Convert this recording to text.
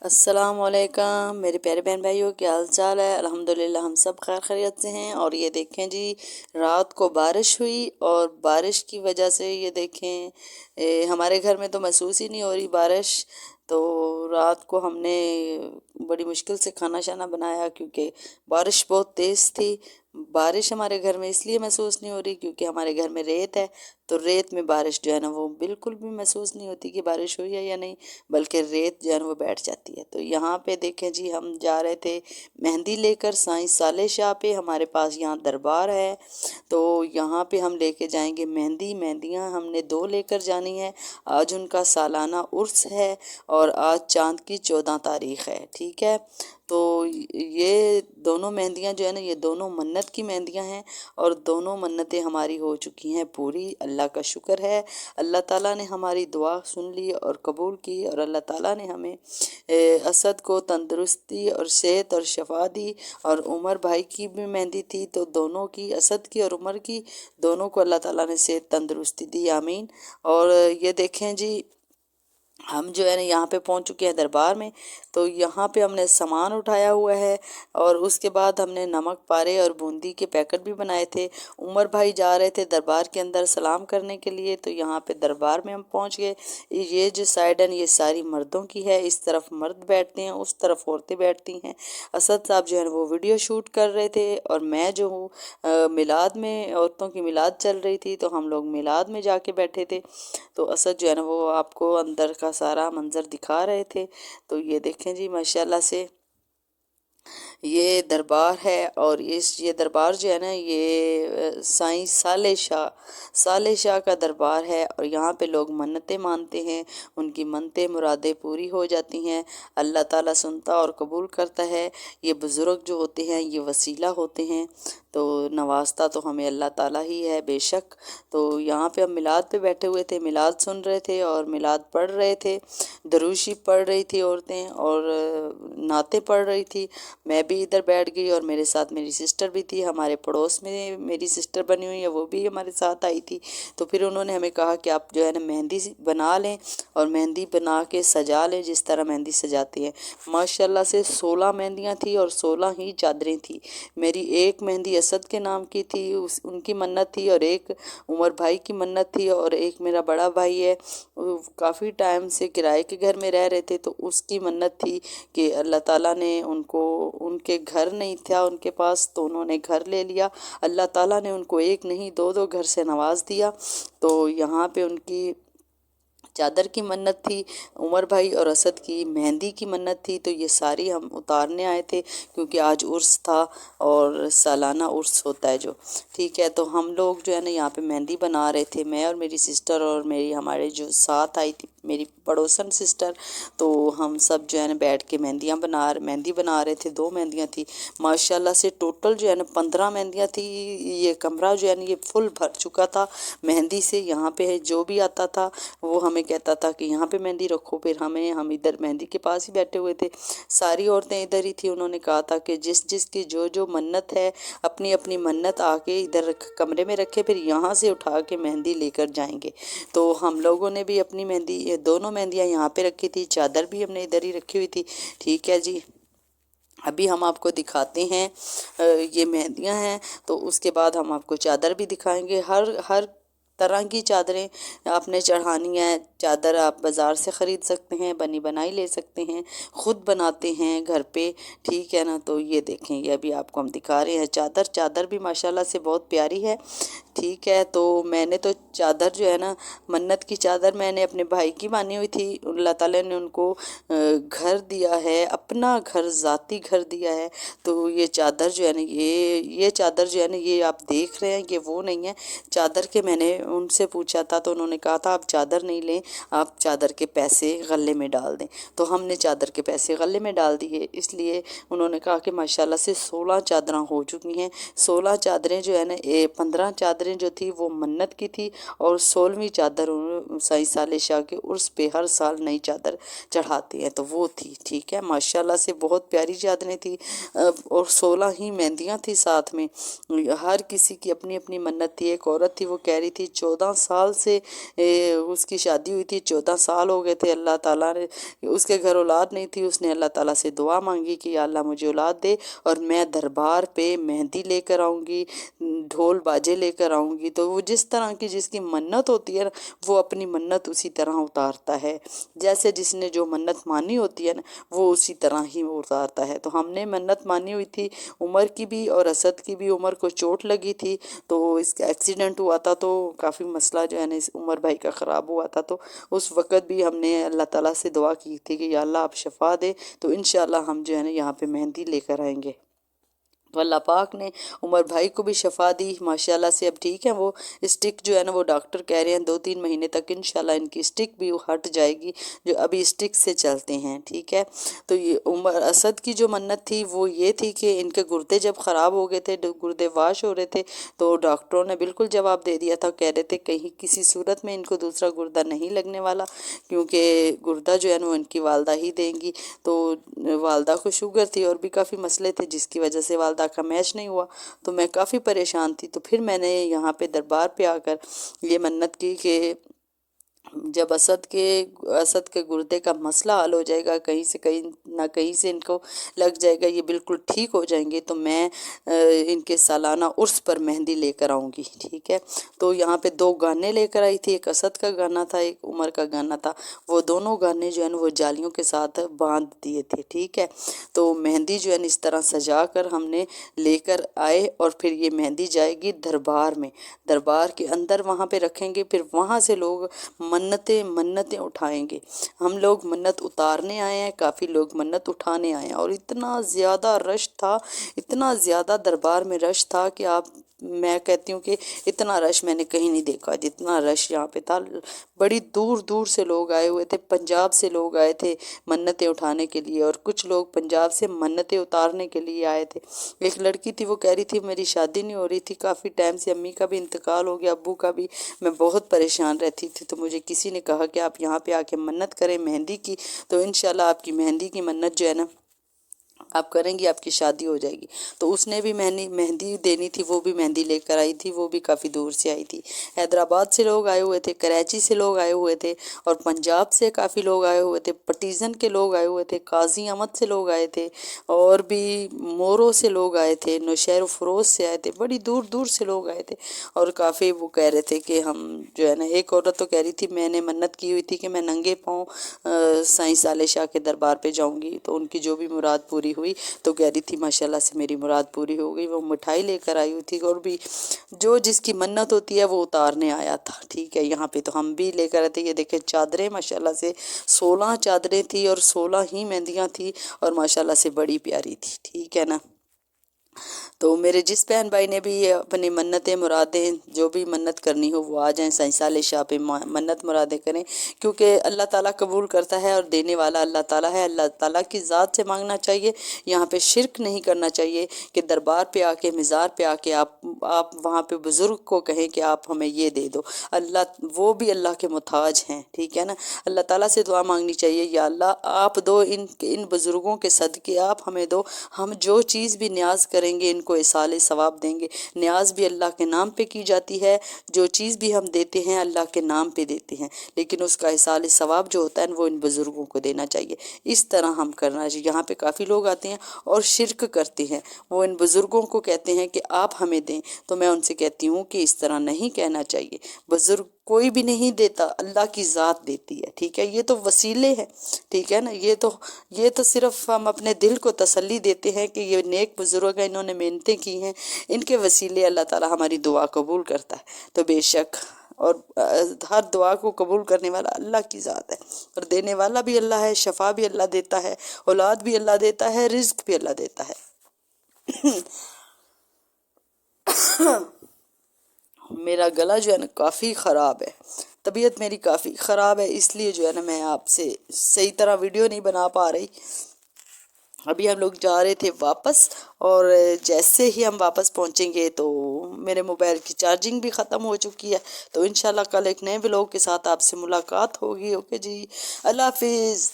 السلام علیکم میرے پیارے بہن بھائیوں، کیا حال چال ہے؟ الحمدللہ ہم سب خیر خیریت سے ہیں۔ اور یہ دیکھیں جی، رات کو بارش ہوئی اور بارش کی وجہ سے یہ دیکھیں ہمارے گھر میں تو محسوس ہی نہیں ہو رہی بارش، تو رات کو ہم نے بڑی مشکل سے کھانا شانا بنایا کیونکہ بارش بہت تیز تھی۔ بارش ہمارے گھر میں اس لیے محسوس نہیں ہو رہی کیونکہ ہمارے گھر میں ریت ہے، تو ریت میں بارش جو ہے نا وہ بالکل بھی محسوس نہیں ہوتی کہ بارش ہوئی ہے یا نہیں، بلکہ ریت جو ہے نا وہ بیٹھ جاتی ہے۔ تو یہاں پہ دیکھیں جی، ہم جا رہے تھے مہندی لے کر سائیں صالح شاہ پہ، ہمارے پاس یہاں دربار ہے، تو یہاں پہ ہم لے کے جائیں گے مہندیاں ہم نے 2 لے کر جانی ہے۔ آج ان کا سالانہ عرس ہے اور آج چاند کی 14 تاریخ ہے، ٹھیک ہے۔ تو یہ دونوں مہندیاں جو ہے نا، یہ دونوں منت کی مہندیاں ہیں اور دونوں منتیں ہماری ہو چکی ہیں پوری، اللہ کا شکر ہے۔ اللہ تعالیٰ نے ہماری دعا سن لی اور قبول کی، اور اللہ تعالیٰ نے ہمیں اسد کو تندرستی اور صحت اور شفا دی، اور عمر بھائی کی بھی مہندی تھی تو دونوں کی، اسد کی اور عمر کی، دونوں کو اللہ تعالیٰ نے صحت تندرستی دی، آمین۔ اور یہ دیکھیں جی، ہم جو ہے نا یہاں پہ پہنچ چکے ہیں دربار میں، تو یہاں پہ ہم نے سامان اٹھایا ہوا ہے، اور اس کے بعد ہم نے نمک پارے اور بوندی کے پیکٹ بھی بنائے تھے۔ عمر بھائی جا رہے تھے دربار کے اندر سلام کرنے کے لیے، تو یہاں پہ دربار میں ہم پہنچ گئے۔ یہ جو سائڈ ہے یہ ساری مردوں کی ہے، اس طرف مرد بیٹھتے ہیں، اس طرف عورتیں بیٹھتی ہیں۔ اسد صاحب جو ہے وہ ویڈیو شوٹ کر رہے تھے، اور میں جو ہوں میلاد میں، عورتوں کی میلاد چل رہی تھی تو ہم لوگ میلاد میں جا کے بیٹھے تھے، تو اسد جو ہے نا وہ آپ کو اندر کا سارا منظر دکھا رہے تھے۔ تو یہ دیکھیں جی، ماشاءاللہ سے یہ دربار ہے، اور یہ دربار جو ہے نا یہ سائیں صالح شاہ کا دربار ہے، اور یہاں پہ لوگ منتیں مانتے ہیں، ان کی منتیں مرادیں پوری ہو جاتی ہیں، اللہ تعالیٰ سنتا اور قبول کرتا ہے۔ یہ بزرگ جو ہوتے ہیں یہ وسیلہ ہوتے ہیں، تو نوازتا تو ہمیں اللہ تعالیٰ ہی ہے بے شک۔ تو یہاں پہ ہم میلاد پہ بیٹھے ہوئے تھے، میلاد سن رہے تھے اور میلاد پڑھ رہے تھے، درود شریف پڑھ رہی تھی عورتیں اور نعتیں پڑھ رہی تھی۔ میں بھی ادھر بیٹھ گئی، اور میرے ساتھ میری سسٹر بھی تھی، ہمارے پڑوس میں میری سسٹر بنی ہوئی ہے، وہ بھی ہمارے ساتھ آئی تھی۔ تو پھر انہوں نے ہمیں کہا کہ آپ جو ہے نا مہندی بنا لیں، اور مہندی بنا کے سجا لیں جس طرح مہندی سجاتے ہیں۔ ماشاءاللہ سے 16 مہندیاں تھیں اور 16 ہی چادریں تھیں۔ میری ایک مہندی اسد کے نام کی تھی، ان کی منت تھی، اور ایک عمر بھائی کی منت تھی، اور ایک میرا بڑا بھائی ہے، وہ کافی ٹائم سے کرائے کے گھر میں رہ رہے تھے، تو اس کی منت تھی کہ اللہ تعالیٰ نے ان کو، ان کے گھر نہیں تھا ان کے پاس تو انہوں نے گھر لے لیا، اللہ تعالیٰ نے ان کو ایک نہیں 2 گھر سے نواز دیا۔ تو یہاں پہ ان کی چادر کی منت تھی، عمر بھائی اور اسد کی مہندی کی منت تھی، تو یہ ساری ہم اتارنے آئے تھے کیونکہ آج عرس تھا، اور سالانہ عرس ہوتا ہے جو، ٹھیک ہے۔ تو ہم لوگ جو ہے نا یہاں پہ مہندی بنا رہے تھے، میں اور میری سسٹر اور میری ہمارے جو ساتھ آئی تھی میری پڑوسن سسٹر، تو ہم سب جو ہے نا بیٹھ کے مہندی بنا رہے تھے۔ 2 مہندیاں تھیں ماشاءاللہ سے، ٹوٹل جو ہے نا 15 مہندیاں تھیں۔ یہ کمرہ جو ہے نا یہ فل بھر چکا تھا مہندی سے، یہاں پہ جو بھی آتا تھا وہ ہمیں کہتا تھا کہ یہاں پہ مہندی رکھو، پھر ہم ادھر مہندی کے پاس ہی بیٹھے ہوئے تھے، ساری عورتیں ادھر ہی تھیں۔ انہوں نے کہا تھا کہ جس کی جو منت ہے اپنی اپنی منت آ کے ادھر کمرے میں رکھے، پھر یہاں سے اٹھا کے مہندی لے کر جائیں گے۔ تو ہم لوگوں نے بھی اپنی مہندی، دونوں مہندیاں یہاں پہ رکھی تھی، چادر بھی ہم نے ادھر ہی رکھی ہوئی تھی، ٹھیک ہے جی۔ ابھی ہم آپ کو دکھاتے ہیں، یہ مہندیاں ہیں، تو اس کے بعد ہم آپ کو چادر بھی دکھائیں گے۔ ہر طرح کی چادریں آپ نے چڑھانی ہے، چادر آپ بازار سے خرید سکتے ہیں، بنی بنائی لے سکتے ہیں، خود بناتے ہیں گھر پہ، ٹھیک ہے نا۔ تو یہ دیکھیں، یہ ابھی آپ کو ہم دکھا رہے ہیں چادر بھی ماشاءاللہ سے بہت پیاری ہے، ٹھیک ہے۔ تو میں نے تو چادر جو ہے نا، منت کی چادر میں نے اپنے بھائی کی مانی ہوئی تھی، اللہ تعالیٰ نے ان کو گھر دیا ہے، اپنا گھر، ذاتی گھر دیا ہے، تو یہ چادر جو ہے نا، یہ چادر جو ہے نا، یہ آپ دیکھ رہے ہیں کہ وہ نہیں ہے چادر کے۔ میں نے ان سے پوچھا تھا تو انہوں نے کہا تھا آپ چادر نہیں لیں، آپ چادر کے پیسے غلے میں ڈال دیں، تو ہم نے چادر کے پیسے غلے میں ڈال دیے، اس لیے انہوں نے کہا کہ ماشاءاللہ سے 16 چادریں ہو چکی ہیں۔ 16 چادریں جو ہے نا، 15 چادریں چادریں جو تھی وہ منت کی تھی، اور 16ویں چادر سائیں صالح شاہ کے عرس پہ ہر سال نئی چادر چڑھاتے ہیں، تو وہ تھی، ٹھیک ہے، ماشاءاللہ سے بہت پیاری چادریں تھی، اور 16 ہی مہندیاں تھی ساتھ میں۔ ہر کسی کی اپنی اپنی منت تھی۔ ایک عورت تھی، وہ کہہ رہی تھی 14 سال سے اس کی شادی ہوئی تھی، 14 سال ہو گئے تھے، اللہ تعالیٰ نے، اس کے گھر اولاد نہیں تھی، اس نے اللہ تعالیٰ سے دعا مانگی کہ یا اللہ مجھے اولاد دے، اور میں دربار پہ مہندی لے کر آؤں گی، ڈھول باجے لے کر آؤں گی۔ تو وہ جس طرح کی جس کی منت ہوتی ہے نا، وہ اپنی منت اسی طرح اتارتا ہے، جیسے جس نے جو منت مانی ہوتی ہے نا، وہ اسی طرح ہی اتارتا ہے۔ تو ہم نے منت مانی ہوئی تھی عمر کی بھی اور اسد کی بھی۔ عمر کو چوٹ لگی تھی تو اس کا ایکسیڈنٹ ہوا تھا، تو کافی مسئلہ جو ہے نا اس عمر بھائی کا خراب ہوا تھا، تو اس وقت بھی ہم نے اللہ تعالیٰ سے دعا کی تھی کہ یا اللہ آپ شفا دے، تو انشاءاللہ ہم جو ہے نا یہاں پہ مہندی لے کر آئیں گے۔ تو اللہ پاک نے عمر بھائی کو بھی شفا دی ماشاءاللہ سے، اب ٹھیک ہے۔ وہ اسٹک جو ہے نا وہ ڈاکٹر کہہ رہے ہیں 2-3 مہینے تک انشاءاللہ ان کی اسٹک بھی ہٹ جائے گی، جو ابھی اسٹک سے چلتے ہیں، ٹھیک ہے۔ تو یہ عمر اسد کی جو منت تھی وہ یہ تھی کہ ان کے گردے جب خراب ہو گئے تھے، گردے واش ہو رہے تھے، تو ڈاکٹروں نے بالکل جواب دے دیا تھا، کہہ رہے تھے کہیں کسی صورت میں ان کو دوسرا گردہ نہیں لگنے والا، کیونکہ گردہ جو ہے نا وہ ان کی والدہ ہی دیں گی۔ تو والدہ کو شوگر تھی اور بھی کافی مسئلے تھے، جس کی وجہ سے والدہ کا میچ نہیں ہوا، تو میں کافی پریشان تھی۔ تو پھر میں نے یہاں پہ دربار پہ آ کر یہ منت کی کہ جب اسد کے گردے کا مسئلہ حل ہو جائے گا، کہیں سے کہیں نہ کہیں سے ان کو لگ جائے گا، یہ بالکل ٹھیک ہو جائیں گے، تو میں ان کے سالانہ عرس پر مہندی لے کر آؤں گی، ٹھیک ہے۔ تو یہاں پہ 2 گانے لے کر آئی تھی، ایک اسد کا گانا تھا، ایک عمر کا گانا تھا، وہ دونوں گانے جو ہے نا وہ جالیوں کے ساتھ باندھ دیے تھے، ٹھیک ہے۔ تو مہندی جو ہے نا اس طرح سجا کر ہم نے لے کر آئے، اور پھر یہ مہندی جائے گی دربار میں، دربار کے اندر وہاں پہ رکھیں گے، پھر وہاں سے لوگ منتیں اٹھائیں گے۔ ہم لوگ منت اتارنے آئے ہیں، کافی لوگ منت اٹھانے آئے ہیں، اور اتنا زیادہ رش تھا، اتنا زیادہ دربار میں رش تھا کہ میں کہتی ہوں کہ اتنا رش میں نے کہیں نہیں دیکھا جتنا رش یہاں پہ تھا۔ بڑی دور دور سے لوگ آئے ہوئے تھے، پنجاب سے لوگ آئے تھے منتیں اٹھانے کے لیے، اور کچھ لوگ پنجاب سے منتیں اتارنے کے لیے آئے تھے۔ ایک لڑکی تھی، وہ کہہ رہی تھی میری شادی نہیں ہو رہی تھی، کافی ٹائم سے امی کا بھی انتقال ہو گیا، ابو کا بھی، میں بہت پریشان رہتی تھی، تو مجھے کسی نے کہا کہ آپ یہاں پہ آ کے منت کریں مہندی کی، تو انشاءاللہ آپ کی مہندی کی منت جو ہے نا آپ کریں گی، آپ کی شادی ہو جائے گی۔ تو اس نے بھی مہندی دینی تھی، وہ بھی مہندی لے کر آئی تھی، وہ بھی کافی دور سے آئی تھی۔ حیدرآباد سے لوگ آئے ہوئے تھے، کراچی سے لوگ آئے ہوئے تھے، اور پنجاب سے کافی لوگ آئے ہوئے تھے، پٹیزن کے لوگ آئے ہوئے تھے، قاضی احمد سے لوگ آئے تھے، اور بھی مورو سے لوگ آئے تھے، نوشہر و فروز سے آئے تھے، بڑی دور دور سے لوگ آئے تھے، اور کافی وہ کہہ رہے تھے کہ ہم جو ہے نا، ایک عورت تو کہہ رہی تھی میں نے منت کی ہوئی تھی کہ میں ننگے پاؤں سائیں صالح شاہ کے دربار پہ جاؤں گی، تو ان کی جو بھی مراد پوری ہوئی، تو کہہ رہی تھی ماشاءاللہ سے میری مراد پوری ہو گئی۔ وہ مٹھائی لے کر آئی ہوئی تھی، اور بھی جو جس کی منت ہوتی ہے وہ اتارنے آیا تھا، ٹھیک ہے۔ یہاں پہ تو ہم بھی لے کر آئے تھے، یہ دیکھیں چادریں ماشاءاللہ سے 16 چادریں تھی، اور 16 ہی مہندیاں تھی، اور ماشاءاللہ سے بڑی پیاری تھی، ٹھیک ہے نا۔ تو میرے جس بہن بھائی نے بھی اپنی منتیں مرادیں جو بھی منت کرنی ہو وہ آ جائیں، سائیں صالح شاہ پہ منت مرادیں کریں، کیونکہ اللہ تعالیٰ قبول کرتا ہے، اور دینے والا اللہ تعالیٰ ہے۔ اللہ تعالیٰ کی ذات سے مانگنا چاہیے، یہاں پہ شرک نہیں کرنا چاہیے کہ دربار پہ آ کے، مزار پہ آ کے آپ وہاں پہ بزرگ کو کہیں کہ آپ ہمیں یہ دے دو، وہ بھی اللہ کے محتاج ہیں، ٹھیک ہے نا۔ اللہ تعالیٰ سے دعا مانگنی چاہیے، یا اللہ آپ دو، ان بزرگوں کے صدقے آپ ہمیں دو، ہم جو چیز بھی نیاز کریں گے ان کو ایصال ثواب دیں گے۔ نیاز بھی اللہ کے نام پہ کی جاتی ہے، جو چیز بھی ہم دیتے ہیں اللہ کے نام پہ دیتے ہیں، لیکن اس کا ایصال ثواب جو ہوتا ہے وہ ان بزرگوں کو دینا چاہیے۔ اس طرح ہم کرنا چاہیے۔ یہاں پہ کافی لوگ آتے ہیں اور شرک کرتے ہیں، وہ ان بزرگوں کو کہتے ہیں کہ آپ ہمیں دیں، تو میں ان سے کہتی ہوں کہ اس طرح نہیں کہنا چاہیے۔ بزرگ کوئی بھی نہیں دیتا، اللہ کی ذات دیتی ہے، ٹھیک ہے۔ یہ تو وسیلے ہیں، ٹھیک ہے نا۔ یہ تو صرف ہم اپنے دل کو تسلی دیتے ہیں کہ یہ نیک بزرگ ہیں، انہوں نے محنتیں کی ہیں، ان کے وسیلے اللہ تعالیٰ ہماری دعا قبول کرتا ہے۔ تو بے شک اور ہر دعا کو قبول کرنے والا اللہ کی ذات ہے، اور دینے والا بھی اللہ ہے، شفا بھی اللہ دیتا ہے، اولاد بھی اللہ دیتا ہے، رزق بھی اللہ دیتا ہے۔ میرا گلا جو ہے نا کافی خراب ہے، طبیعت میری کافی خراب ہے، اس لیے جو ہے نا میں آپ سے صحیح طرح ویڈیو نہیں بنا پا رہی، ابھی ہم لوگ جا رہے تھے واپس، اور جیسے ہی ہم واپس پہنچیں گے تو میرے موبائل کی چارجنگ بھی ختم ہو چکی ہے، تو انشاءاللہ کل ایک نئے ولاگ کے ساتھ آپ سے ملاقات ہوگی۔ اوکے جی، اللہ حافظ۔